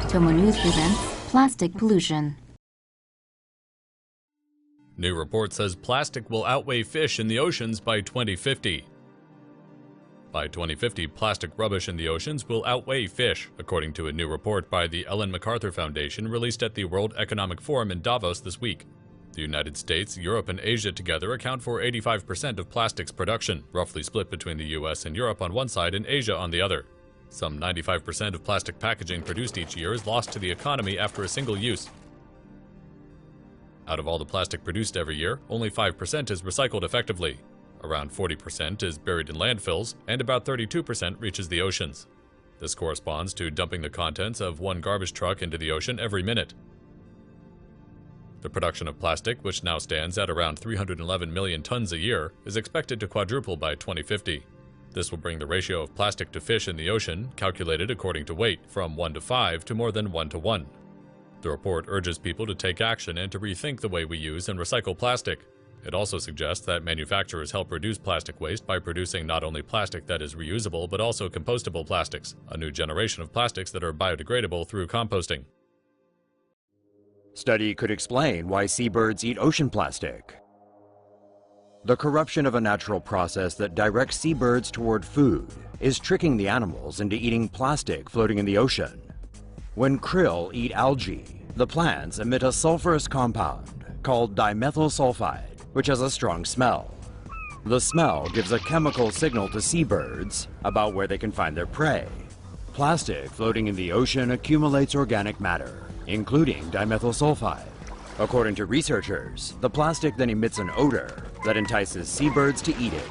TomoNews presents Plastic Pollution. New report says plastic will outweigh fish in the oceans by 2050. By 2050, plastic rubbish in the oceans will outweigh fish, according to a new report by the Ellen MacArthur Foundation released at the World Economic Forum in Davos this week. The United States, Europe, and Asia together account for 85% of plastics production, roughly split between the US and Europe on one side and Asia on the other. Some 95% of plastic packaging produced each year is lost to the economy after a single use. Out of all the plastic produced every year, only 5% is recycled effectively. Around 40% is buried in landfills, and about 32% reaches the oceans. This corresponds to dumping the contents of one garbage truck into the ocean every minute. The production of plastic, which now stands at around 311 million tons a year, is expected to quadruple by 2050. This will bring the ratio of plastic to fish in the ocean, calculated according to weight, from 1 to 5 to more than 1 to 1. The report urges people to take action and to rethink the way we use and recycle plastic. It also suggests that manufacturers help reduce plastic waste by producing not only plastic that is reusable but also compostable plastics, a new generation of plastics that are biodegradable through composting. Study could explain why seabirds eat ocean plastic. The corruption of a natural process that directs seabirds toward food is tricking the animals into eating plastic floating in the ocean. When krill eat algae, the plants emit a sulfurous compound called dimethyl sulfide, which has a strong smell. The smell gives a chemical signal to seabirds about where they can find their prey. Plastic floating in the ocean accumulates organic matter, including dimethyl sulfide. According to researchers, the plastic then emits an odor that entices seabirds to eat it.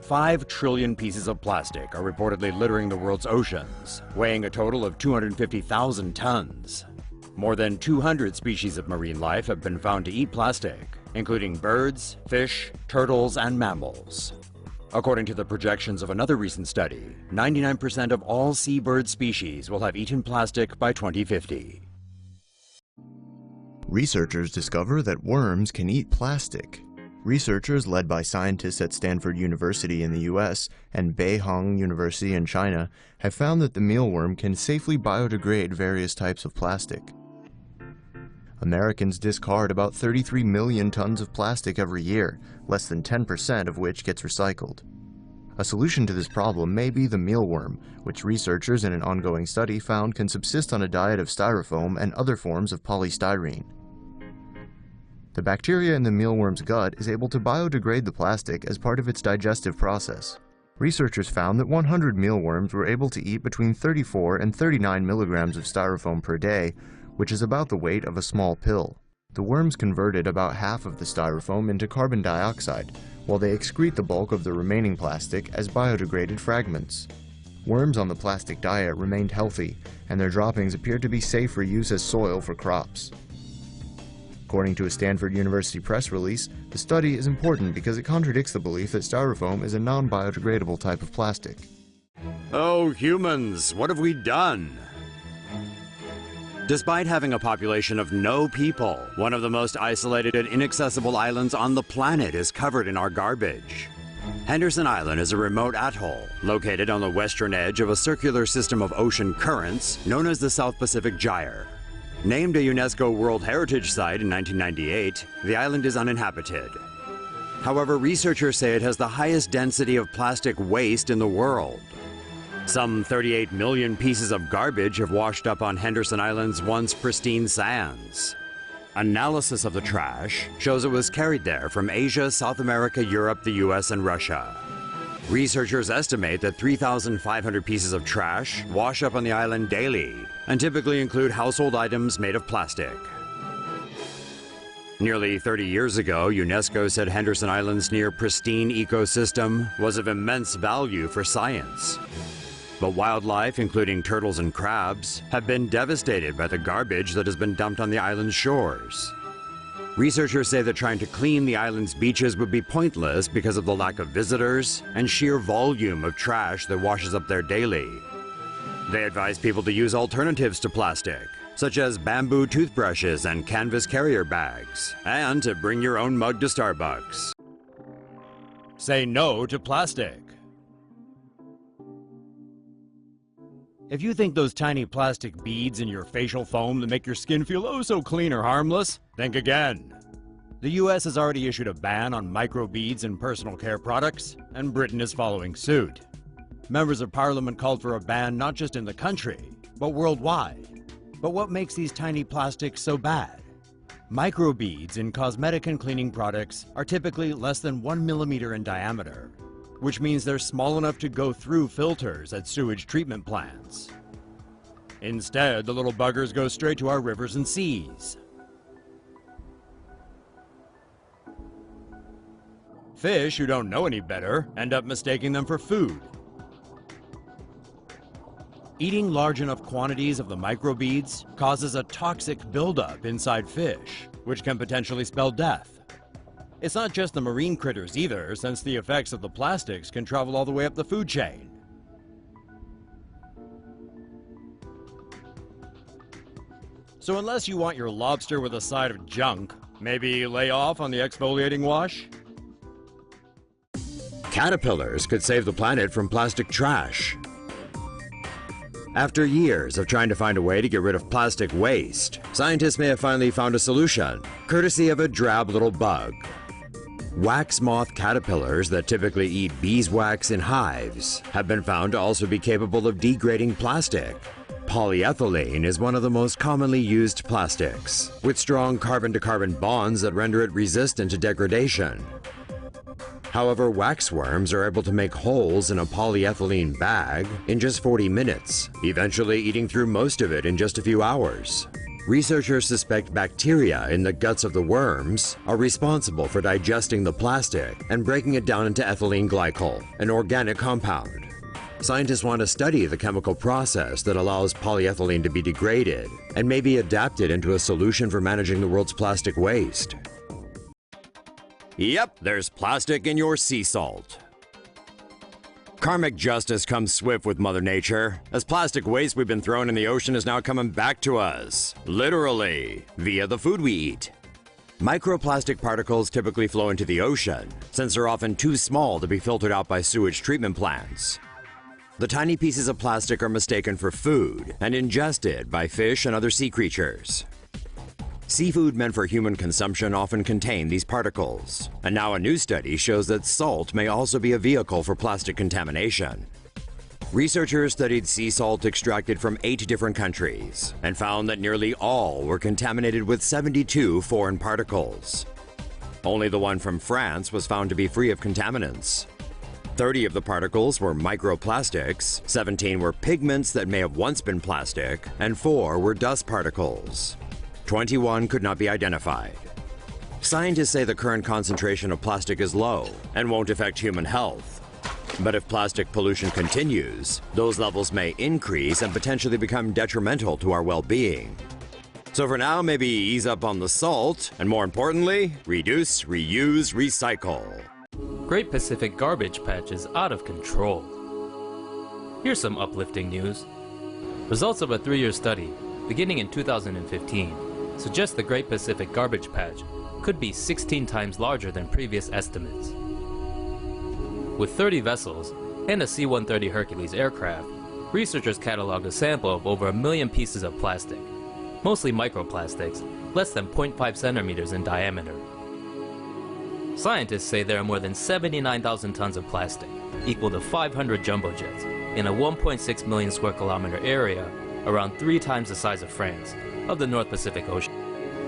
5 trillion pieces of plastic are reportedly littering the world's oceans, weighing a total of 250,000 tons. More than 200 species of marine life have been found to eat plastic, including birds, fish, turtles, and mammals. According to the projections of another recent study, 99% of all seabird species will have eaten plastic by 2050. Researchers discover that worms can eat plastic. Researchers led by scientists at Stanford University in the US and Beihang University in China have found that the mealworm can safely biodegrade various types of plastic. Americans discard about 33 million tons of plastic every year, less than 10% of which gets recycled. A solution to this problem may be the mealworm, which researchers in an ongoing study found can subsist on a diet of styrofoam and other forms of polystyrene. The bacteria in the mealworm's gut is able to biodegrade the plastic as part of its digestive process. Researchers found that 100 mealworms were able to eat between 34 and 39 milligrams of styrofoam per day, which is about the weight of a small pill. The worms converted about half of the styrofoam into carbon dioxide, while they excrete the bulk of the remaining plastic as biodegraded fragments. Worms on the plastic diet remained healthy, and their droppings appeared to be safe for use as soil for crops. According to a Stanford University press release, the study is important because it contradicts the belief that styrofoam is a non-biodegradable type of plastic. Oh, humans, what have we done? Despite having a population of no people, one of the most isolated and inaccessible islands on the planet is covered in our garbage. Henderson Island is a remote atoll located on the western edge of a circular system of ocean currents known as the South Pacific Gyre. Named a UNESCO World Heritage Site in 1998, the island is uninhabited. However, researchers say it has the highest density of plastic waste in the world. Some 38 million pieces of garbage have washed up on Henderson Island's once pristine sands. Analysis of the trash shows it was carried there from Asia, South America, Europe, the US, and Russia. Researchers estimate that 3,500 pieces of trash wash up on the island daily and typically include household items made of plastic. Nearly 30 years ago, UNESCO said Henderson Island's near pristine ecosystem was of immense value for science. But wildlife, including turtles and crabs, have been devastated by the garbage that has been dumped on the island's shores. Researchers say that trying to clean the island's beaches would be pointless because of the lack of visitors and sheer volume of trash that washes up there daily. They advise people to use alternatives to plastic, such as bamboo toothbrushes and canvas carrier bags, and to bring your own mug to Starbucks. Say no to plastic. If you think those tiny plastic beads in your facial foam that make your skin feel oh so clean are harmless, think again. The US has already issued a ban on microbeads in personal care products, and Britain is following suit. Members of Parliament called for a ban not just in the country, but worldwide. But what makes these tiny plastics so bad? Microbeads in cosmetic and cleaning products are typically less than 1 millimeter in diameter, which means they're small enough to go through filters at sewage treatment plants. Instead, the little buggers go straight to our rivers and seas. Fish who don't know any better end up mistaking them for food. Eating large enough quantities of the microbeads causes a toxic buildup inside fish, which can potentially spell death. It's not just the marine critters either, since the effects of the plastics can travel all the way up the food chain. So unless you want your lobster with a side of junk, maybe lay off on the exfoliating wash? Caterpillars could save the planet from plastic trash. After years of trying to find a way to get rid of plastic waste, scientists may have finally found a solution, courtesy of a drab little bug. Wax moth caterpillars that typically eat beeswax in hives have been found to also be capable of degrading plastic. Polyethylene is one of the most commonly used plastics, with strong carbon-to-carbon bonds that render it resistant to degradation. However, waxworms are able to make holes in a polyethylene bag in just 40 minutes, eventually eating through most of it in just a few hours. Researchers suspect bacteria in the guts of the worms are responsible for digesting the plastic and breaking it down into ethylene glycol, an organic compound. Scientists want to study the chemical process that allows polyethylene to be degraded and maybe adapted into a solution for managing the world's plastic waste. Yep, there's plastic in your sea salt. Karmic justice comes swift with Mother Nature, as plastic waste we've been throwing in the ocean is now coming back to us, literally, via the food we eat. Microplastic particles typically flow into the ocean, since they're often too small to be filtered out by sewage treatment plants. The tiny pieces of plastic are mistaken for food and ingested by fish and other sea creatures. Seafood meant for human consumption often contain these particles, and now a new study shows that salt may also be a vehicle for plastic contamination. Researchers studied sea salt extracted from 8 different countries and found that nearly all were contaminated with 72 foreign particles. Only the one from France was found to be free of contaminants. 30 of the particles were microplastics, 17 were pigments that may have once been plastic, and 4 were dust particles. 21 could not be identified. Scientists say the current concentration of plastic is low and won't affect human health. But if plastic pollution continues, those levels may increase and potentially become detrimental to our well-being. So for now, maybe ease up on the salt, and more importantly, reduce, reuse, recycle. Great Pacific garbage patch is out of control. Here's some uplifting news. Results of a 3-year study, beginning in 2015, suggest the Great Pacific garbage patch could be 16 times larger than previous estimates. With 30 vessels and a C-130 Hercules aircraft, researchers cataloged a sample of over 1 million pieces of plastic, mostly microplastics, less than 0.5 centimeters in diameter. Scientists say there are more than 79,000 tons of plastic, equal to 500 jumbo jets, in a 1.6 million square kilometer area, around 3 times the size of France, of the North Pacific Ocean.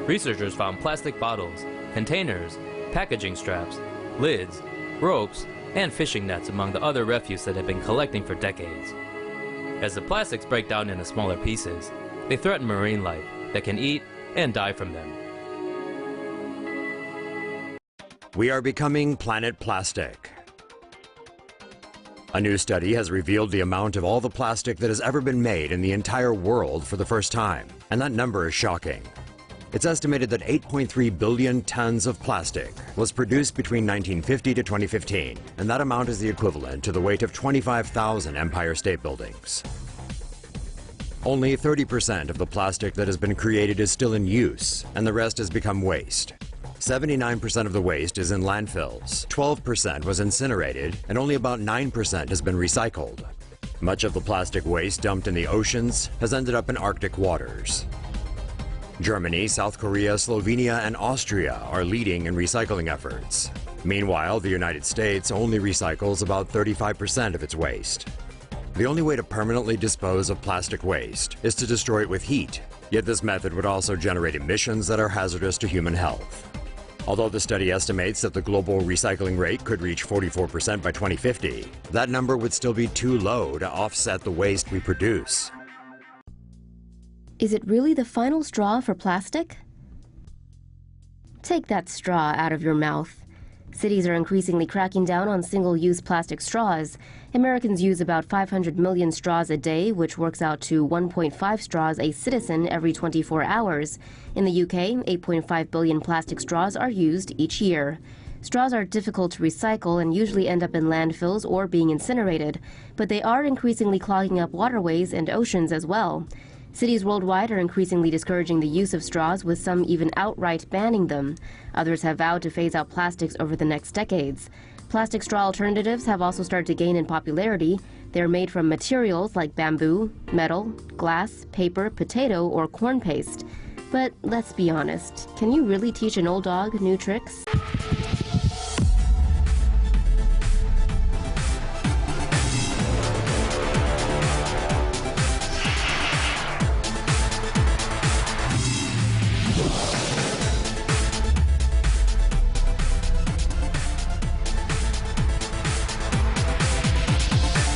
Researchers found plastic bottles, containers, packaging straps, lids, ropes, and fishing nets among the other refuse that had been collecting for decades. As the plastics break down into smaller pieces, they threaten marine life that can eat and die from them. We are becoming planet plastic. A new study has revealed the amount of all the plastic that has ever been made in the entire world for the first time, and that number is shocking. It's estimated that 8.3 billion tons of plastic was produced between 1950 to 2015, and that amount is the equivalent to the weight of 25,000 Empire State Buildings. Only 30% of the plastic that has been created is still in use, and the rest has become waste. 79% of the waste is in landfills, 12% was incinerated, and only about 9% has been recycled. Much of the plastic waste dumped in the oceans has ended up in Arctic waters. Germany, South Korea, Slovenia, and Austria are leading in recycling efforts. Meanwhile, the United States only recycles about 35% of its waste. The only way to permanently dispose of plastic waste is to destroy it with heat, yet this method would also generate emissions that are hazardous to human health. Although the study estimates that the global recycling rate could reach 44% by 2050, that number would still be too low to offset the waste we produce. Is it really the final straw for plastic? Take that straw out of your mouth. Cities are increasingly cracking down on single-use plastic straws. Americans use about 500 million straws a day, which works out to 1.5 straws a citizen every 24 hours. In the UK, 8.5 billion plastic straws are used each year. Straws are difficult to recycle and usually end up in landfills or being incinerated, but they are increasingly clogging up waterways and oceans as well. Cities worldwide are increasingly discouraging the use of straws, with some even outright banning them. Others have vowed to phase out plastics over the next decades. Plastic straw alternatives have also started to gain in popularity. They are made from materials like bamboo, metal, glass, paper, potato, or corn paste. But let's be honest, can you really teach an old dog new tricks?